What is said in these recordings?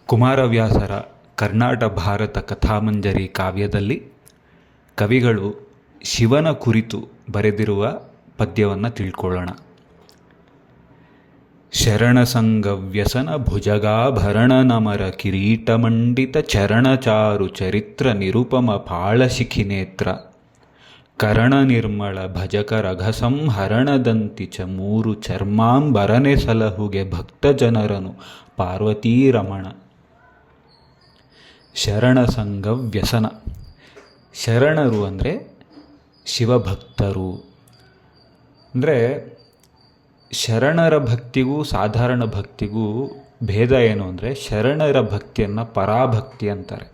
ಕುಮಾರವ್ಯಾಸರ ಕರ್ನಾಟ ಭಾರತ ಕಥಾಮಂಜರಿ ಕಾವ್ಯದಲ್ಲಿ ಕವಿಗಳು ಶಿವನ ಕುರಿತು ಬರೆದಿರುವ ಪದ್ಯವನ್ನು ತಿಳ್ಕೊಳ್ಳೋಣ. ಶರಣಸಂಗವ್ಯಸನ ಭುಜಗಾಭರಣ ನಮರ ಕಿರೀಟಮಂಡಿತ ಚರಣಚಾರು ಚರಿತ್ರ ನಿರುಪಮ ಪಾಳಶಿಖಿನೇತ್ರ ಕರಣ ನಿರ್ಮಳ ಭಜಕ ರಘಸಂಹರಣದಂತಿ ಚ ಮೂರು ಚರ್ಮಾಂಬರನೆ ಸಲಹುಗೆ ಭಕ್ತ ಜನರನು ಪಾರ್ವತೀರಮಣ. ಶರಣಸಂಗ ವ್ಯಸನ. ಶರಣರು ಅಂದರೆ ಶಿವಭಕ್ತರು. ಅಂದರೆ ಶರಣರ ಭಕ್ತಿಗೂ ಸಾಧಾರಣ ಭಕ್ತಿಗೂ ಭೇದ ಏನು ಅಂದರೆ, ಶರಣರ ಭಕ್ತಿಯನ್ನು ಪರಾಭಕ್ತಿ ಅಂತಾರೆ.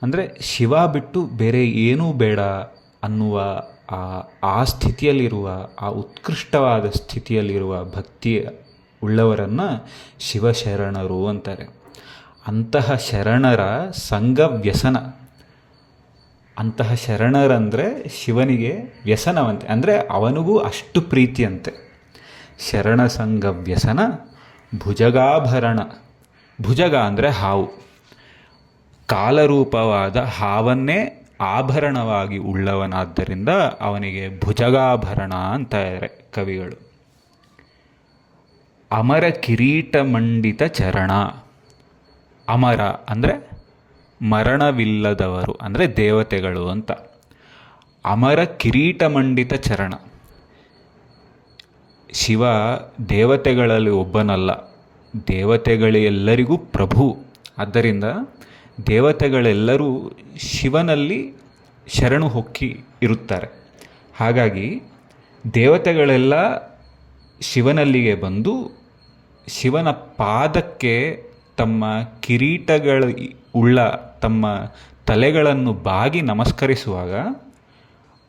ಅಂದರೆ ಶಿವ ಬಿಟ್ಟು ಬೇರೆ ಏನೂ ಬೇಡ ಅನ್ನುವ ಆ ಸ್ಥಿತಿಯಲ್ಲಿರುವ, ಆ ಉತ್ಕೃಷ್ಟವಾದ ಸ್ಥಿತಿಯಲ್ಲಿರುವ ಭಕ್ತಿ ಉಳ್ಳವರನ್ನು ಶಿವಶರಣರು ಅಂತಾರೆ. ಅಂತಹ ಶರಣರ ಸಂಘ ವ್ಯಸನ. ಅಂತಹ ಶರಣರಂದರೆ ಶಿವನಿಗೆ ವ್ಯಸನವಂತೆ, ಅಂದರೆ ಅವನಿಗೂ ಅಷ್ಟು ಪ್ರೀತಿಯಂತೆ. ಶರಣ ಸಂಘ ವ್ಯಸನ ಭುಜಗಾಭರಣ. ಭುಜಗ ಅಂದರೆ ಹಾವು. ಕಾಲರೂಪವಾದ ಹಾವನ್ನೇ ಆಭರಣವಾಗಿ ಉಳ್ಳವನಾದ್ದರಿಂದ ಅವನಿಗೆ ಭುಜಗಾಭರಣ ಅಂತಾರೆ ಕವಿಗಳು. ಅಮರ ಕಿರೀಟ ಮಂಡಿತ ಚರಣ. ಅಮರ ಅಂದರೆ ಮರಣವಿಲ್ಲದವರು, ಅಂದರೆ ದೇವತೆಗಳು ಅಂತ. ಅಮರ ಕಿರೀಟ ಮಂಡಿತ ಚರಣ. ಶಿವ ದೇವತೆಗಳಲ್ಲಿ ಒಬ್ಬನಲ್ಲ, ದೇವತೆಗಳೆಲ್ಲರಿಗೂ ಪ್ರಭು. ಆದ್ದರಿಂದ ದೇವತೆಗಳೆಲ್ಲರೂ ಶಿವನಲ್ಲಿ ಶರಣು ಹೊಕ್ಕಿ ಇರುತ್ತಾರೆ. ಹಾಗಾಗಿ ದೇವತೆಗಳೆಲ್ಲ ಶಿವನಲ್ಲಿಗೆ ಬಂದು ಶಿವನ ಪಾದಕ್ಕೆ ತಮ್ಮ ಕಿರೀಟಗಳ ಉಳ್ಳ ತಮ್ಮ ತಲೆಗಳನ್ನು ಬಾಗಿ ನಮಸ್ಕರಿಸುವಾಗ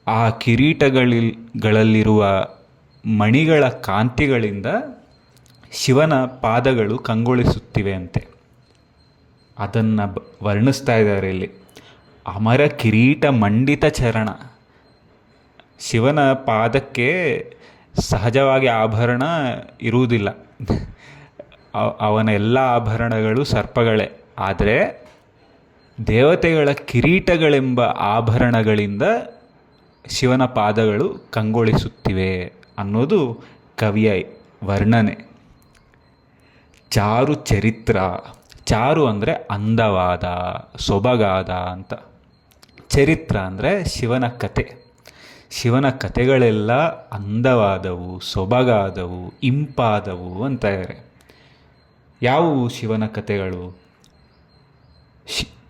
ಆ ಕಿರೀಟಗಳಲ್ಲಿರುವ ಮಣಿಗಳ ಕಾಂತಿಗಳಿಂದ ಶಿವನ ಪಾದಗಳು ಕಂಗೊಳಿಸುತ್ತಿವೆ ಅಂತೆ. ಅದನ್ನು ವರ್ಣಿಸ್ತಾ ಇದ್ದಾರೆ ಇಲ್ಲಿ. ಅಮರ ಕಿರೀಟ ಮಂಡಿತ ಚರಣ. ಶಿವನ ಪಾದಕ್ಕೆ ಸಹಜವಾಗಿ ಆಭರಣ ಇರುವುದಿಲ್ಲ. ಅವನ ಎಲ್ಲ ಆಭರಣಗಳು ಸರ್ಪಗಳೇ. ಆದರೆ ದೇವತೆಗಳ ಕಿರೀಟಗಳೆಂಬ ಆಭರಣಗಳಿಂದ ಶಿವನ ಪಾದಗಳು ಕಂಗೊಳಿಸುತ್ತಿವೆ ಅನ್ನೋದು ಕವಿಯ ವರ್ಣನೆ. ಚಾರು ಚರಿತ್ರ. ಚಾರು ಅಂದರೆ ಅಂದವಾದ, ಸೊಬಗಾದ ಅಂತ. ಚರಿತ್ರ ಅಂದರೆ ಶಿವನ ಕತೆ. ಶಿವನ ಕತೆಗಳೆಲ್ಲ ಅಂದವಾದವು, ಸೊಬಗಾದವು, ಇಂಪಾದವು ಅಂತಾರೆ. ಯಾವುವು ಶಿವನ ಕತೆಗಳು?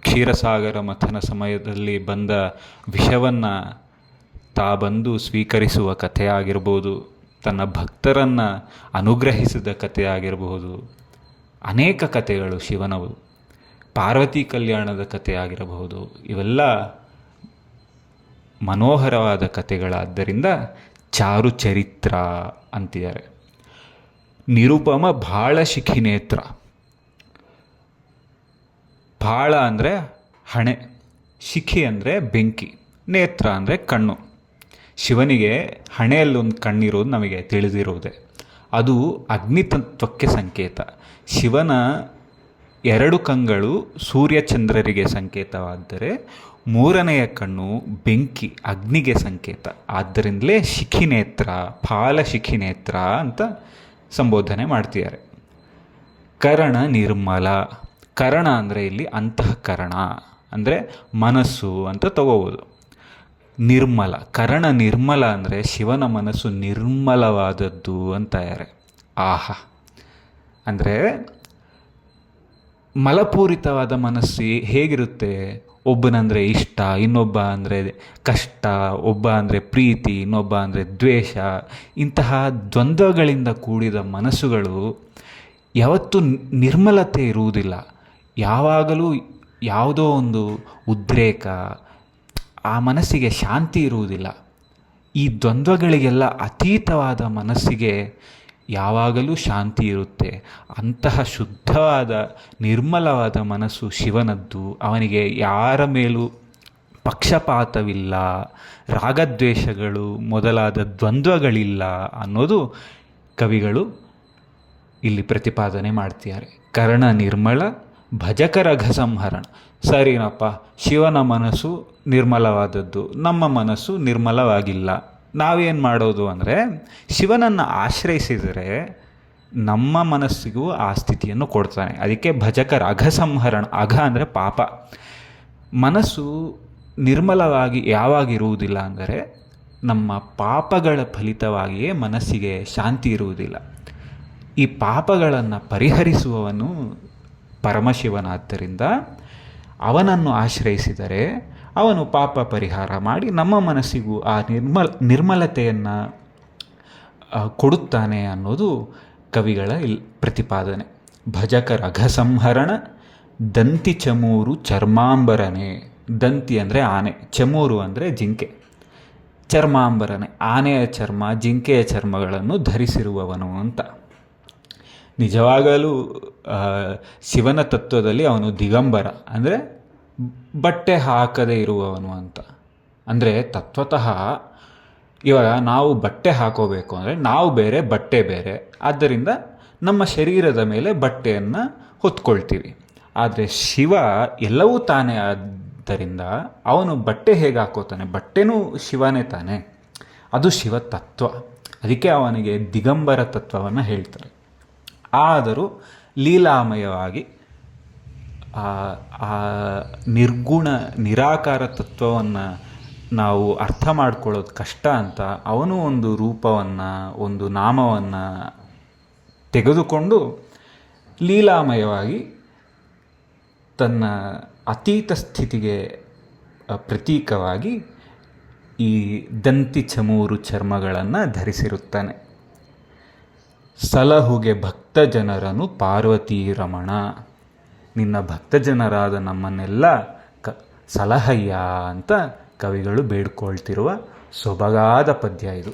ಕ್ಷೀರಸಾಗರ ಮಥನ ಸಮಯದಲ್ಲಿ ಬಂದ ವಿಷವನ್ನು ಬಂದು ಸ್ವೀಕರಿಸುವ ಕಥೆಯಾಗಿರ್ಬೋದು, ತನ್ನ ಭಕ್ತರನ್ನು ಅನುಗ್ರಹಿಸಿದ ಕಥೆಯಾಗಿರಬಹುದು. ಅನೇಕ ಕಥೆಗಳು ಶಿವನವು. ಪಾರ್ವತಿ ಕಲ್ಯಾಣದ ಕಥೆಯಾಗಿರಬಹುದು. ಇವೆಲ್ಲ ಮನೋಹರವಾದ ಕಥೆಗಳಾದ್ದರಿಂದ ಚಾರು ಚರಿತ್ರ ಅಂತಿದ್ದಾರೆ. ನಿರುಪಮ ಬಾಳಶಿಖಿ ನೇತ್ರ. ಬಾಳ ಅಂದರೆ ಹಣೆ, ಶಿಖಿ ಅಂದರೆ ಬೆಂಕಿ, ನೇತ್ರ ಅಂದರೆ ಕಣ್ಣು. ಶಿವನಿಗೆ ಹಣೆಯಲ್ಲೊಂದು ಕಣ್ಣಿರೋದು ನಮಗೆ ತಿಳಿದಿರುವುದೇ. ಅದು ಅಗ್ನಿತತ್ವಕ್ಕೆ ಸಂಕೇತ. ಶಿವನ ಎರಡು ಕಂಗಳು ಸೂರ್ಯಚಂದ್ರರಿಗೆ ಸಂಕೇತವಾದರೆ ಮೂರನೆಯ ಕಣ್ಣು ಬೆಂಕಿ, ಅಗ್ನಿಗೆ ಸಂಕೇತ. ಆದ್ದರಿಂದಲೇ ಶಿಖಿನೇತ್ರ, ಫಾಲಶಿಖಿನೇತ್ರ ಅಂತ ಸಂಬೋಧನೆ ಮಾಡ್ತಿದ್ದಾರೆ. ಕರಣ ನಿರ್ಮಲ. ಕರಣ ಅಂದರೆ ಇಲ್ಲಿ ಅಂತಃಕರಣ, ಅಂದರೆ ಮನಸ್ಸು ಅಂತ ತಗೋಬೋದು. ನಿರ್ಮಲ, ಕರಣ ನಿರ್ಮಲ ಅಂದರೆ ಶಿವನ ಮನಸ್ಸು ನಿರ್ಮಲವಾದದ್ದು ಅಂತಾರೆ. ಆಹಾ, ಅಂದರೆ ಮಲಪೂರಿತವಾದ ಮನಸ್ಸು ಹೇಗಿರುತ್ತೆ? ಒಬ್ಬನಂದರೆ ಇಷ್ಟ, ಇನ್ನೊಬ್ಬ ಅಂದರೆ ಕಷ್ಟ, ಒಬ್ಬ ಅಂದರೆ ಪ್ರೀತಿ, ಇನ್ನೊಬ್ಬ ಅಂದರೆ ದ್ವೇಷ. ಇಂತಹ ದ್ವಂದ್ವಗಳಿಂದ ಕೂಡಿದ ಮನಸ್ಸುಗಳು ಯಾವತ್ತೂ ನಿರ್ಮಲತೆ ಇರುವುದಿಲ್ಲ. ಯಾವಾಗಲೂ ಯಾವುದೋ ಒಂದು ಉದ್ರೇಕ, ಆ ಮನಸ್ಸಿಗೆ ಶಾಂತಿ ಇರುವುದಿಲ್ಲ. ಈ ದ್ವಂದ್ವಗಳಿಗೆಲ್ಲ ಅತೀತವಾದ ಮನಸ್ಸಿಗೆ ಯಾವಾಗಲೂ ಶಾಂತಿ ಇರುತ್ತೆ. ಅಂತಹ ಶುದ್ಧವಾದ ನಿರ್ಮಲವಾದ ಮನಸ್ಸು ಶಿವನದ್ದು. ಅವನಿಗೆ ಯಾರ ಮೇಲೂ ಪಕ್ಷಪಾತವಿಲ್ಲ, ರಾಗದ್ವೇಷಗಳು ಮೊದಲಾದ ದ್ವಂದ್ವಗಳಿಲ್ಲ ಅನ್ನೋದು ಕವಿಗಳು ಇಲ್ಲಿ ಪ್ರತಿಪಾದನೆ ಮಾಡ್ತಿದ್ದಾರೆ. ಕರ್ಣ ನಿರ್ಮಲ ಭಜಕರಘ ಸಂಹರಣ. ಸರಿನಪ್ಪ, ಶಿವನ ಮನಸ್ಸು ನಿರ್ಮಲವಾದದ್ದು, ನಮ್ಮ ಮನಸ್ಸು ನಿರ್ಮಲವಾಗಿಲ್ಲ. ನಾವೇನು ಮಾಡೋದು ಅಂದರೆ, ಶಿವನನ್ನು ಆಶ್ರಯಿಸಿದರೆ ನಮ್ಮ ಮನಸ್ಸಿಗೂ ಆ ಸ್ಥಿತಿಯನ್ನು ಕೊಡ್ತಾನೆ. ಅದಕ್ಕೆ ಭಜಕರ ಅಘ ಸಂಹರಣ. ಅಘ ಅಂದರೆ ಪಾಪ. ಮನಸ್ಸು ನಿರ್ಮಲವಾಗಿ ಯಾವಾಗಿರುವುದಿಲ್ಲ ಅಂದರೆ, ನಮ್ಮ ಪಾಪಗಳ ಫಲಿತವಾಗಿಯೇ ಮನಸ್ಸಿಗೆ ಶಾಂತಿ ಇರುವುದಿಲ್ಲ. ಈ ಪಾಪಗಳನ್ನು ಪರಿಹರಿಸುವವನು ಪರಮಶಿವನಾದ್ದರಿಂದ ಅವನನ್ನು ಆಶ್ರಯಿಸಿದರೆ ಅವನು ಪಾಪ ಪರಿಹಾರ ಮಾಡಿ ನಮ್ಮ ಮನಸ್ಸಿಗೂ ಆ ನಿರ್ಮಲತೆಯನ್ನು ಕೊಡುತ್ತಾನೆ ಅನ್ನೋದು ಕವಿಗಳ ಪ್ರತಿಪಾದನೆ. ಭಜಕರ ಅಘ ಸಂಹರಣ ದಂತಿ ಚಮೂರು ಚರ್ಮಾಂಬರನೆ. ದಂತಿ ಅಂದರೆ ಆನೆ, ಚಮೂರು ಅಂದರೆ ಜಿಂಕೆ, ಚರ್ಮಾಂಬರನೆ ಆನೆಯ ಚರ್ಮ, ಜಿಂಕೆಯ ಚರ್ಮಗಳನ್ನು ಧರಿಸಿರುವವನು ಅಂತ. ನಿಜವಾಗಲೂ ಶಿವನ ತತ್ವದಲ್ಲಿ ಅವನು ದಿಗಂಬರ ಅಂದರೆ ಬಟ್ಟೆ ಹಾಕದೇ ಇರುವವನು ಅಂತ. ಅಂದರೆ ತತ್ವತಃ ಇವಾಗ ನಾವು ಬಟ್ಟೆ ಹಾಕೋಬೇಕು ಅಂದರೆ ನಾವು ಬೇರೆ, ಬಟ್ಟೆ ಬೇರೆ. ಆದ್ದರಿಂದ ನಮ್ಮ ಶರೀರದ ಮೇಲೆ ಬಟ್ಟೆಯನ್ನು ಹೊತ್ಕೊಳ್ತೀವಿ. ಆದರೆ ಶಿವ ಎಲ್ಲವೂ ತಾನೇ ಆದ್ದರಿಂದ ಅವನು ಬಟ್ಟೆ ಹೇಗೆ ಹಾಕೋತಾನೆ? ಬಟ್ಟೆನೂ ಶಿವನೇ ತಾನೆ. ಅದು ಶಿವ ತತ್ವ. ಅದಕ್ಕೆ ಅವನಿಗೆ ದಿಗಂಬರ ತತ್ವವನ್ನು ಹೇಳ್ತಾರೆ. ಆದರೂ ಲೀಲಾಮಯವಾಗಿ ಆ ನಿರ್ಗುಣ ನಿರಾಕಾರ ತತ್ವವನ್ನು ನಾವು ಅರ್ಥ ಮಾಡ್ಕೊಳ್ಳೋದು ಕಷ್ಟ ಅಂತ ಅವನು ಒಂದು ರೂಪವನ್ನು, ಒಂದು ನಾಮವನ್ನು ತೆಗೆದುಕೊಂಡು ಲೀಲಾಮಯವಾಗಿ ತನ್ನ ಅತೀತ ಸ್ಥಿತಿಗೆ ಪ್ರತೀಕವಾಗಿ ಈ ದಂತಿ ಚಮೂರು ಚರ್ಮಗಳನ್ನು ಧರಿಸಿರುತ್ತಾನೆ. ಸಲಹುಗೆ ಭಕ್ತ ಜನರನ್ನು ಪಾರ್ವತೀ ರಮಣ. ನಿನ್ನ ಭಕ್ತಜನರಾದ ನಮ್ಮನ್ನೆಲ್ಲ ಸಲಹಯ್ಯ ಅಂತ ಕವಿಗಳು ಬೇಡ್ಕೊಳ್ತಿರುವ ಸೊಬಗಾದ ಪದ್ಯ ಇದು.